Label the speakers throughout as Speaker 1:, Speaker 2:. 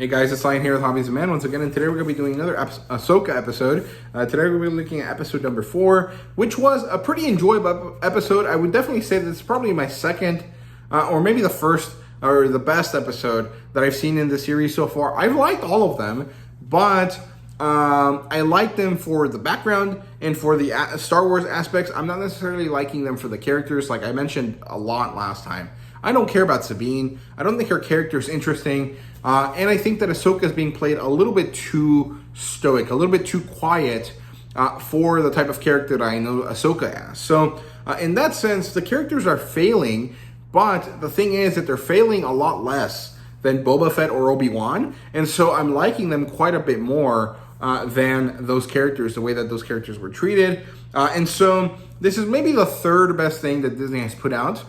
Speaker 1: Hey guys, it's Lion here with HobbiesofaMan once again, and today we're going to be doing another Ahsoka episode. Today we're going to be looking at episode number 4, which was a pretty enjoyable episode. I would definitely say that it's probably my second, or maybe the first, or the best episode that I've seen in the series so far. I've liked all of them, but I like them for the background and for the Star Wars aspects. I'm not necessarily liking them for the characters, like I mentioned a lot last time. I don't care about Sabine. I don't think her character is interesting. And I think that Ahsoka is being played a little bit too stoic, a little bit too quiet for the type of character that I know Ahsoka as. So in that sense, the characters are failing, but the thing is that they're failing a lot less than Boba Fett or Obi-Wan. And so I'm liking them quite a bit more than those characters, the way that those characters were treated. And so this is maybe the third best thing that Disney has put out,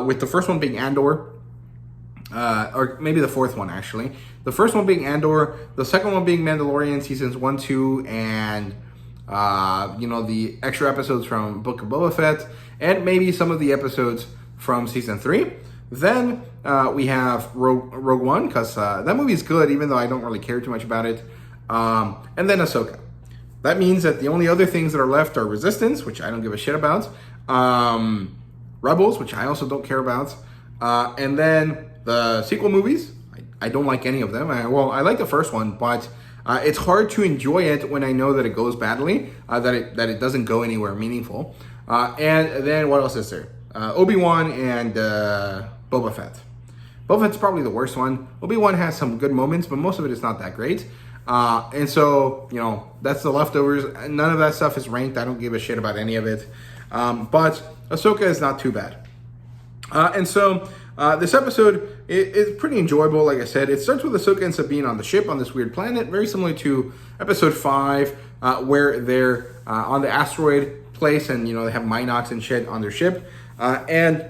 Speaker 1: with the first one being Andor. Or maybe the fourth one, actually. The first one being Andor, the second one being Mandalorian seasons 1, 2, and, the extra episodes from Book of Boba Fett, and maybe some of the episodes from season 3. Then we have Rogue One, because that movie is good, even though I don't really care too much about it. And then Ahsoka. That means that the only other things that are left are Resistance, which I don't give a shit about, Rebels, which I also don't care about, and then the sequel movies. I don't like any of them. I like the first one, but it's hard to enjoy it when I know that it goes badly, that it doesn't go anywhere meaningful. And then what else is there? Obi-Wan and Boba Fett. Boba Fett's probably the worst one. Obi-Wan has some good moments, but most of it is not that great. And so, that's the leftovers. None of that stuff is ranked. I don't give a shit about any of it. But Ahsoka is not too bad. And so this episode is pretty enjoyable. Like I said, it starts with Ahsoka and Sabine on the ship on this weird planet, very similar to episode 5, where they're on the asteroid place, and they have Minox and shit on their ship, and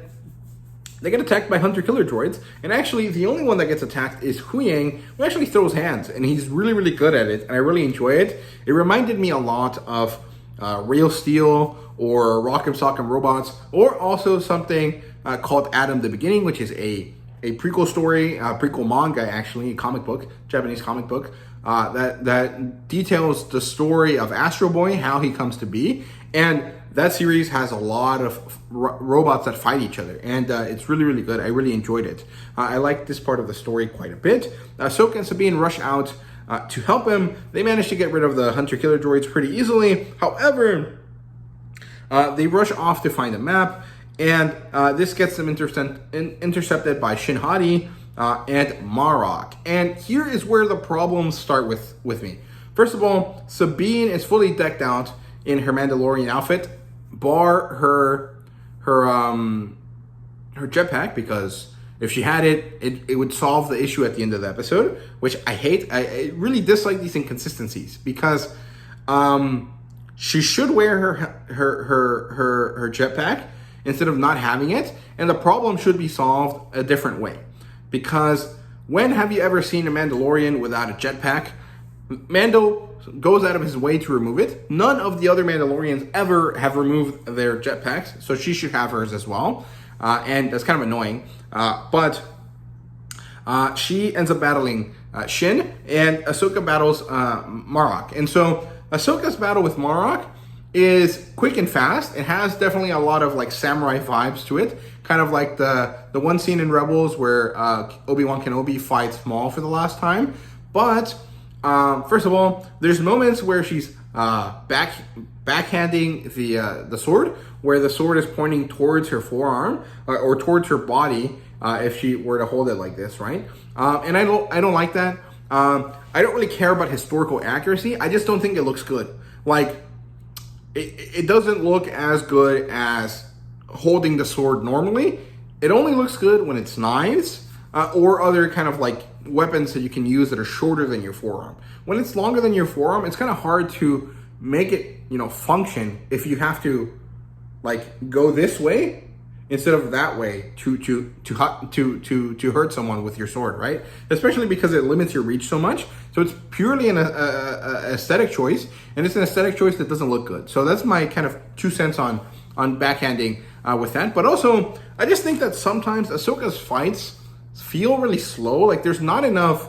Speaker 1: they get attacked by hunter-killer droids. And actually, the only one that gets attacked is Huyang, who actually throws hands, and he's really, really good at it, and I really enjoy it. It reminded me a lot of Real Steel or Rock'em Sock'em Robots, or also something called Adam the Beginning, which is a prequel story, prequel manga, actually, a comic book, Japanese comic book, that details the story of Astro Boy, how he comes to be. And that series has a lot of robots that fight each other, and it's really, really good. I really enjoyed it. I like this part of the story quite a bit. Ahsoka and Sabine rush out to help him. They manage to get rid of the hunter-killer droids pretty easily. However, they rush off to find a map, and this gets them intercepted by Shin Hati and Marok. And here is where the problems start with me. First of all, Sabine is fully decked out in her Mandalorian outfit, bar her jetpack, because if she had it would solve the issue at the end of the episode, which I hate. I really dislike these inconsistencies, because she should wear her jetpack instead of not having it, and the problem should be solved a different way. Because when have you ever seen a Mandalorian without a jetpack? Mando goes out of his way to remove it. None of the other Mandalorians ever have removed their jetpacks, so she should have hers as well. And that's kind of annoying. But she ends up battling Shin, and Ahsoka battles Marok. And so Ahsoka's battle with Marok is quick and fast. It has definitely a lot of like samurai vibes to it, kind of like the one scene in Rebels where Obi-Wan Kenobi fights Maul for the last time. But first of all, there's moments where she's backhanding the sword, where the sword is pointing towards her forearm or towards her body, if she were to hold it like this, right? And I don't like that. I don't really care about historical accuracy. I just don't think it looks good. Like, it doesn't look as good as holding the sword normally. It only looks good when it's knives or other kind of like weapons that you can use that are shorter than your forearm. When it's longer than your forearm, it's kind of hard to make it, function if you have to like go this way instead of that way to hurt someone with your sword, right? Especially because it limits your reach so much. So it's purely an aesthetic choice, and it's an aesthetic choice that doesn't look good. So that's my kind of 2 cents on backhanding with that. But also, I just think that sometimes Ahsoka's fights feel really slow. Like there's not enough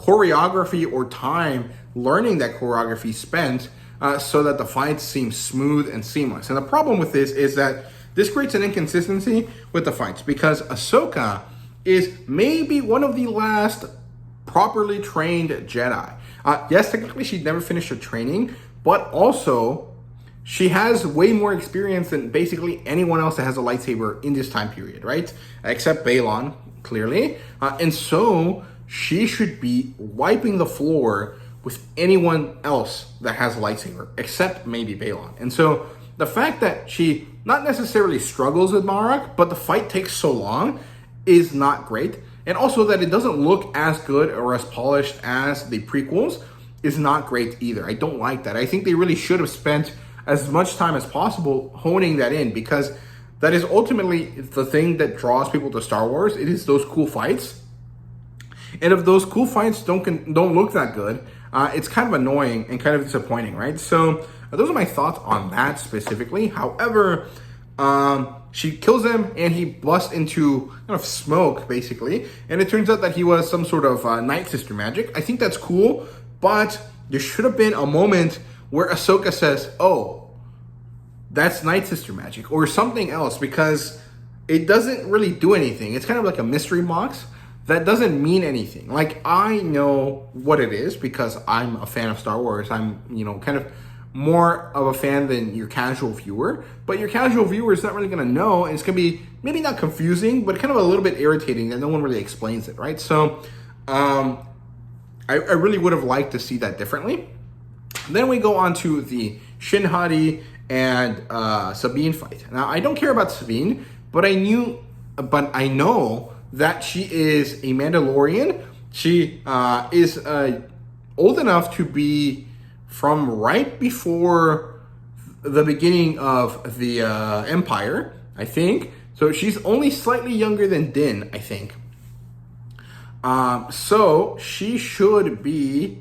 Speaker 1: choreography or time learning that choreography spent so that the fights seem smooth and seamless. And the problem with this is that this creates an inconsistency with the fights, because Ahsoka is maybe one of the last properly trained Jedi. Yes, technically she never finished her training, but also she has way more experience than basically anyone else that has a lightsaber in this time period, right? Except Balon, clearly. And so she should be wiping the floor with anyone else that has a lightsaber, except maybe Balon. And so the fact that she not necessarily struggles with Marok, but the fight takes so long is not great. And also that it doesn't look as good or as polished as the prequels is not great either. I don't like that. I think they really should have spent as much time as possible honing that in, because that is ultimately the thing that draws people to Star Wars. It is those cool fights. And if those cool fights don't look that good, it's kind of annoying and kind of disappointing, right? So those are my thoughts on that specifically. However, she kills him and he busts into kind of smoke, basically. And it turns out that he was some sort of Night Sister magic. I think that's cool, but there should have been a moment where Ahsoka says, oh, that's Night Sister magic or something else, because it doesn't really do anything. It's kind of like a mystery box that doesn't mean anything. Like, I know what it is because I'm a fan of Star Wars. I'm, kind of more of a fan than your casual viewer, but your casual viewer is not really going to know, and it's going to be maybe not confusing, but kind of a little bit irritating that no one really explains it, right? So I really would have liked to see that differently. Then we go on to the Shin Hati and Sabine fight. Now, I don't care about Sabine, but I know that she is a Mandalorian. She is old enough to be from right before the beginning of the Empire, I think. So she's only slightly younger than Din, I think. So she should be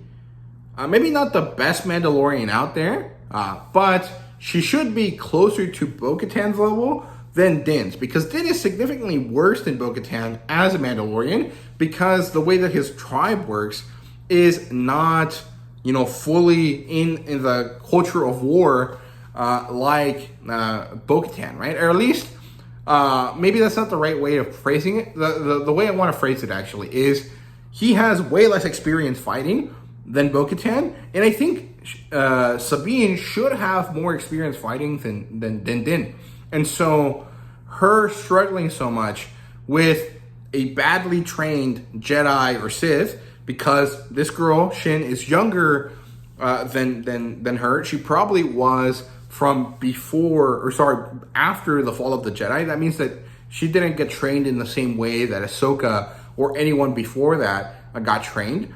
Speaker 1: maybe not the best Mandalorian out there, but she should be closer to Bo-Katan's level than Din's, because Din is significantly worse than Bo-Katan as a Mandalorian, because the way that his tribe works is not, fully in the culture of war like Bo-Katan, right? Or at least maybe that's not the right way of phrasing it. The way I want to phrase it actually is he has way less experience fighting than Bo-Katan, and I think Sabine should have more experience fighting than Din. And so her struggling so much with a badly trained Jedi or Sith, because this girl, Shin, is younger than her. She probably was from after the fall of the Jedi. That means that she didn't get trained in the same way that Ahsoka or anyone before that got trained.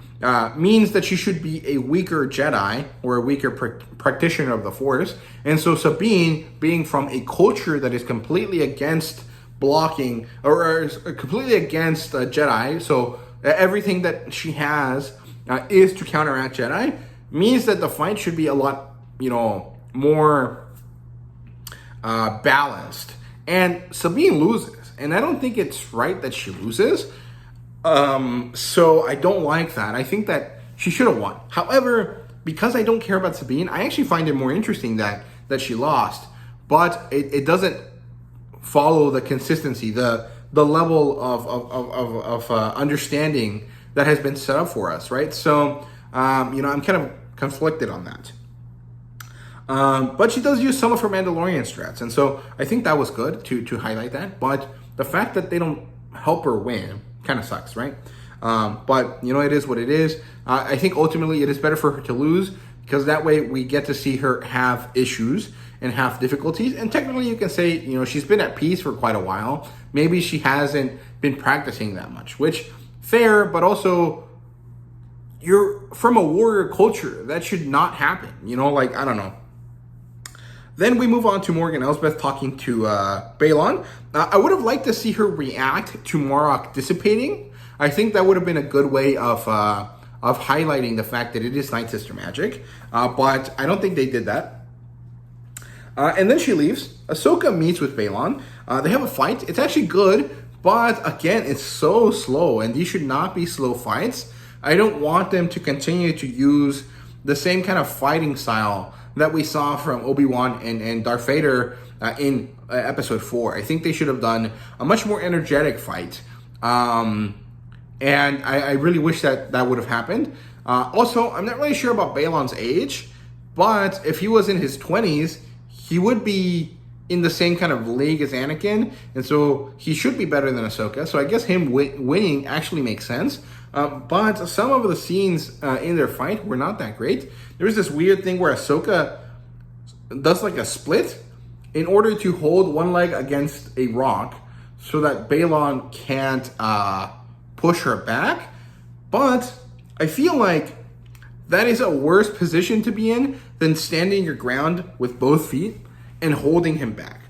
Speaker 1: Means that she should be a weaker Jedi or a weaker practitioner of the Force. And so Sabine, being from a culture that is completely against blocking or is completely against Jedi, so everything that she has is to counteract Jedi, means that the fight should be a lot, more balanced. And Sabine loses, and I don't think it's right that she loses. So I don't like that. I think that she should have won. However, because I don't care about Sabine, I actually find it more interesting that she lost. But it doesn't follow the consistency, the level of understanding that has been set up for us, right? So, I'm kind of conflicted on that. But she does use some of her Mandalorian strats, and so I think that was good to highlight that. But the fact that they don't help her win kind of sucks, right? But it is what it is. I think ultimately it is better for her to lose, because that way we get to see her have issues and have difficulties. And technically you can say, she's been at peace for quite a while. Maybe she hasn't been practicing that much, which fair, but also you're from a warrior culture. That should not happen. I don't know. Then we move on to Morgan Elsbeth talking to Balon. I would have liked to see her react to Marok dissipating. I think that would have been a good way of highlighting the fact that it is Night Sister magic. But I don't think they did that. And then she leaves. Ahsoka meets with Balon. They have a fight. It's actually good, but again, it's so slow, and these should not be slow fights. I don't want them to continue to use the same kind of fighting style that we saw from Obi-Wan and Darth Vader in episode 4. I think they should have done a much more energetic fight. And I really wish that would have happened. Also, I'm not really sure about Balon's age, but if he was in his 20s, he would be in the same kind of league as Anakin, and so he should be better than Ahsoka. So I guess him winning actually makes sense. But some of the scenes in their fight were not that great. There was this weird thing where Ahsoka does like a split in order to hold one leg against a rock so that Balon can't push her back. But I feel like that is a worse position to be in than standing your ground with both feet and holding him back.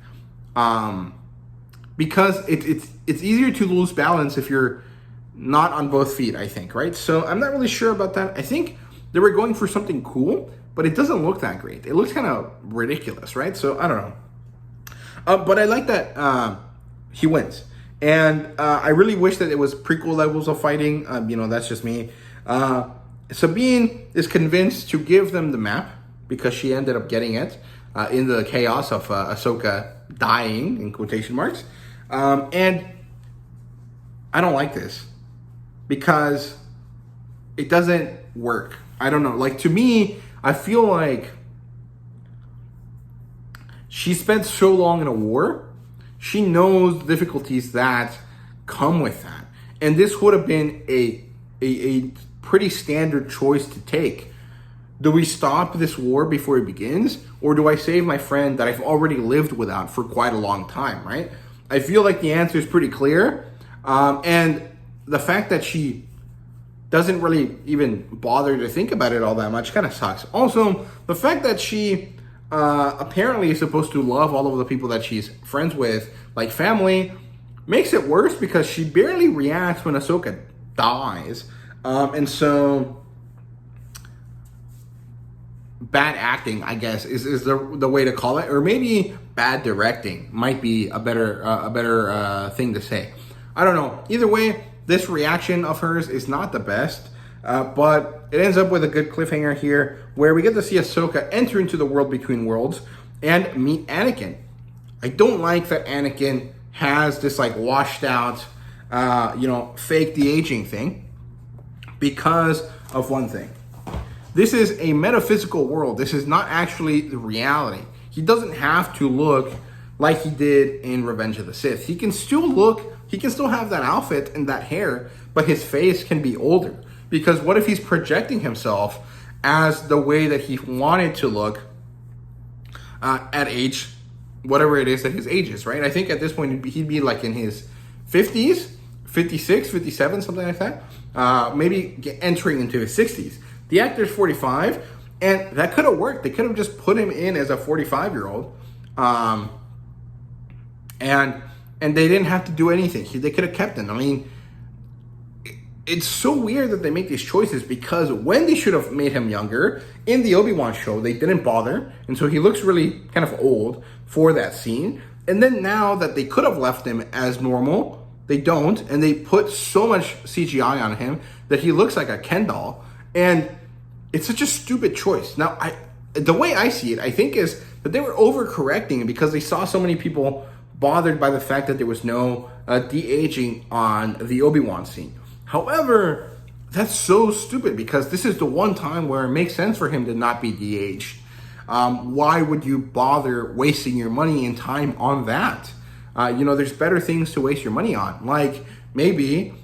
Speaker 1: Because it's easier to lose balance if you're not on both feet, I think, right? So I'm not really sure about that. I think they were going for something cool, but it doesn't look that great. It looks kind of ridiculous, right? So I don't know. But I like that he wins. And I really wish that it was prequel levels of fighting. That's just me. Sabine is convinced to give them the map because she ended up getting it in the chaos of Ahsoka dying, in quotation marks. And I don't like this because it doesn't work. I don't know. Like, to me, I feel like she spent so long in a war. She knows the difficulties that come with that. And this would have been a pretty standard choice to take. Do we stop this war before it begins? Or do I save my friend that I've already lived without for quite a long time, right? I feel like the answer is pretty clear. And the fact that she doesn't really even bother to think about it all that much kind of sucks. Also, the fact that she apparently is supposed to love all of the people that she's friends with, like family, makes it worse because she barely reacts when Ahsoka dies. And so bad acting, I guess, is the way to call it, or maybe bad directing might be a better thing to say. I don't know. Either way, this reaction of hers is not the best, but it ends up with a good cliffhanger here, where we get to see Ahsoka enter into the world between worlds and meet Anakin. I don't like that Anakin has this like washed out, fake de-aging thing because of one thing. This is a metaphysical world. This is not actually the reality. He doesn't have to look like he did in Revenge of the Sith. He can still have that outfit and that hair, but his face can be older. Because what if he's projecting himself as the way that he wanted to look at age, whatever it is that his age is, right? I think at this point he'd be like in his 50s, 56, 57, something like that. Maybe entering into his 60s. The actor's 45, and that could have worked. They could have just put him in as a 45-year-old, and they didn't have to do anything. They could have kept him. I mean, it's so weird that they make these choices, because when they should have made him younger, in the Obi-Wan show, they didn't bother, and so he looks really kind of old for that scene. And then now that they could have left him as normal, they don't, and they put so much CGI on him that he looks like a Ken doll. And it's such a stupid choice. Now, the way I see it, I think, is that they were overcorrecting because they saw so many people bothered by the fact that there was no de-aging on the Obi-Wan scene. However, that's so stupid because this is the one time where it makes sense for him to not be de-aged. Why would you bother wasting your money and time on that? There's better things to waste your money on, like maybe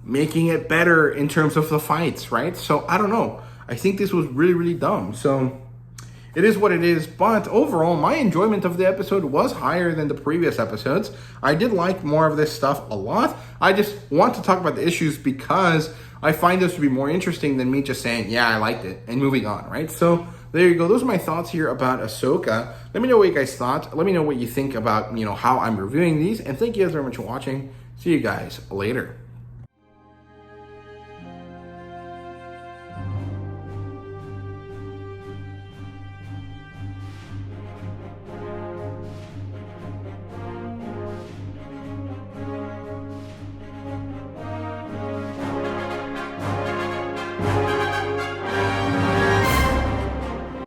Speaker 1: making it better in terms of the fights, right? So I don't know. I think this was really, really dumb. So it is what it is. But overall, my enjoyment of the episode was higher than the previous episodes. I did like more of this stuff a lot. I just want to talk about the issues because I find this to be more interesting than me just saying, yeah, I liked it, and moving on, right? So there you go. Those are my thoughts here about Ahsoka. Let me know what you guys thought. Let me know what you think about, how I'm reviewing these. And thank you guys very much for watching. See you guys later.